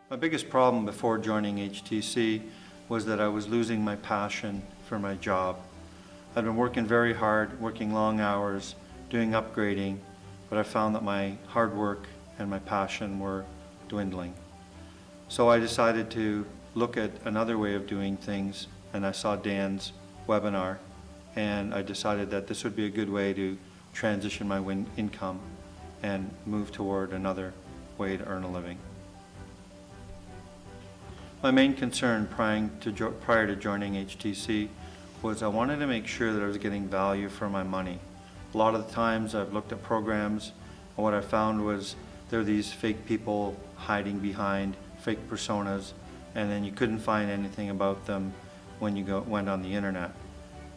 My biggest problem before joining HTC was that I was losing my passion for my job. I'd been working very hard, working long hours, doing upgrading, but I found that my hard work and my passion were dwindling. So I decided to look at another way of doing things, and I saw Dan's webinar, and I decided that this would be a good way to transition my income and move toward another way to earn a living. My main concern prior to joining HTC was I wanted to make sure that I was getting value for my money. A lot of the times I've looked at programs, and what I found was there are these fake people hiding behind fake personas, and then you couldn't find anything about them when you went on the internet.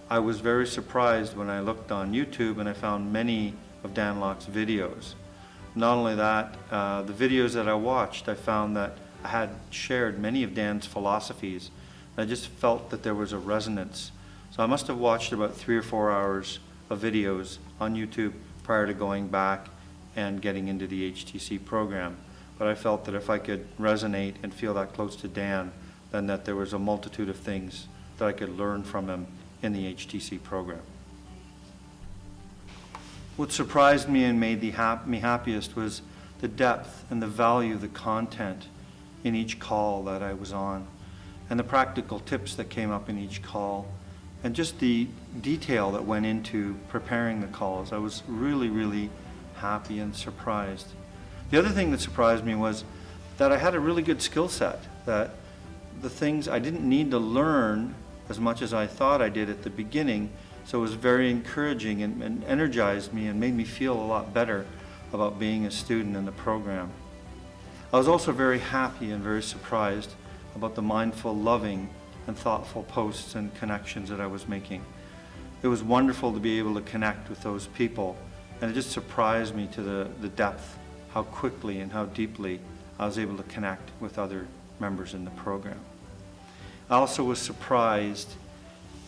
I was very surprised when I looked on YouTube and I found many of Dan Locke's videos. Not only that, the videos that I watched, I found that I had shared many of Dan's philosophies. I just felt that there was a resonance. So I must have watched about 3 or 4 hours of videos on YouTube prior to going back and getting into the HTC program. But I felt that if I could resonate and feel that close to Dan, then that there was a multitude of things that I could learn from him in the HTC program. What surprised me and made me happiest was the depth and the value of the content in each call that I was on, and the practical tips that came up in each call, and just the detail that went into preparing the calls. I was really, really happy and surprised. The other thing that surprised me was that I had a really good skill set, that the things I didn't need to learn as much as I thought I did at the beginning, so it was very encouraging and energized me and made me feel a lot better about being a student in the program. I was also very happy and very surprised about the mindful, loving, and thoughtful posts and connections that I was making. It was wonderful to be able to connect with those people, and it just surprised me to the depth, how quickly and how deeply I was able to connect with other members in the program. I also was surprised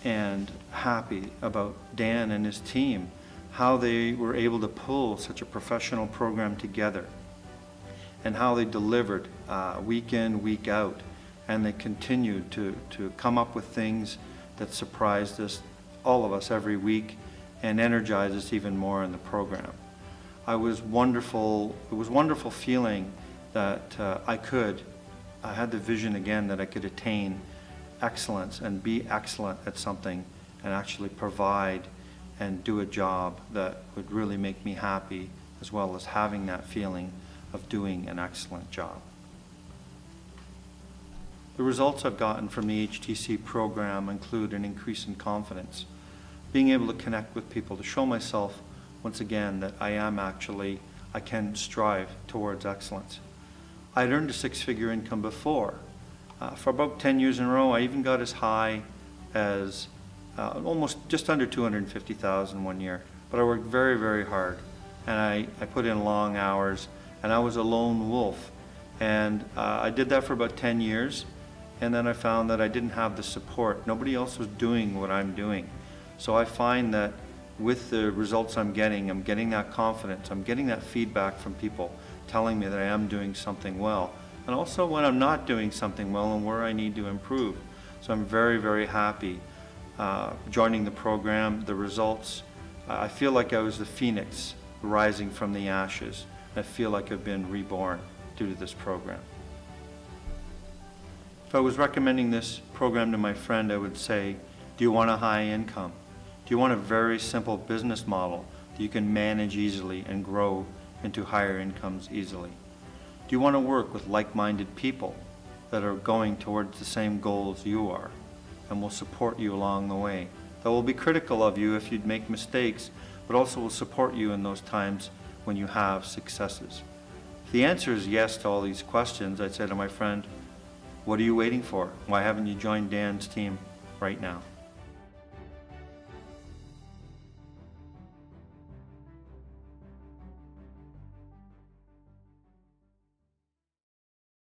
and happy about Dan and his team, how they were able to pull such a professional program together, and how they delivered week in, week out, and they continued to come up with things that surprised us, all of us, every week, and energized us even more in the program. It was wonderful feeling that I had the vision again that I could attain excellence and be excellent at something and actually provide and do a job that would really make me happy, as well as having that feeling of doing an excellent job. The results I've gotten from the HTC program include an increase in confidence, being able to connect with people, to show myself once again that I can strive towards excellence. I'd earned a 6-figure income before. For about 10 years in a row, I even got as high as almost just under $250,000 one year. But I worked very, very hard, and I put in long hours, and I was a lone wolf. And I did that for about 10 years, and then I found that I didn't have the support. Nobody else was doing what I'm doing. So I find that with the results I'm getting that confidence, I'm getting that feedback from people telling me that I am doing something well, and also when I'm not doing something well and where I need to improve. So I'm very, very happy joining the program, the results. I feel like I was the phoenix rising from the ashes. I feel like I've been reborn due to this program. If I was recommending this program to my friend, I would say, do you want a high income? Do you want a very simple business model that you can manage easily and grow into higher incomes easily? Do you want to work with like-minded people that are going towards the same goals you are and will support you along the way, that will be critical of you if you'd make mistakes, but also will support you in those times when you have successes? If the answer is yes to all these questions, I'd say to my friend, what are you waiting for? Why haven't you joined Dan's team right now?